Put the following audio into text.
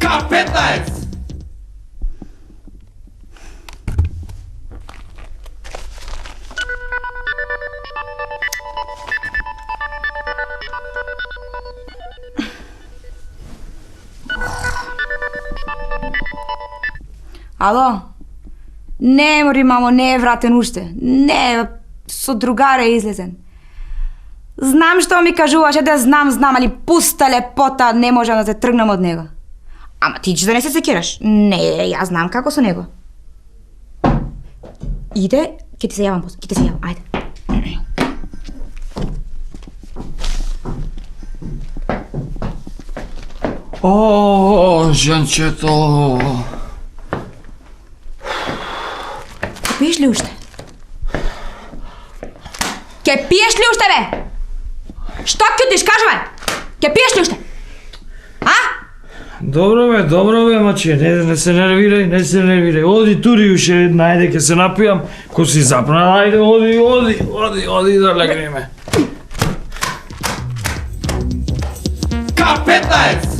K15! Ало? Не, мори, мамо, не е вратен уште. Не, со другаре е излезен. Знам што ми кажуваше, да знам, али пуста лепота, не можам да се тргнам од него. Ама ти че да не се секираш? Не, јас знам како со него. Иде, ќе ти се јавам после, ќе ти се јавам, ајде. О, женчето! Ке пиеш ли уште? Ке пиеш ли уште, бе? Што ќутиш, кажи ме? Ке пиеш ли уште? А? Добро бе, маче, не се нервирај, Оди тури уште една, ајде ке се напијам, ко си запна, ајде, оди да легнеме. K15!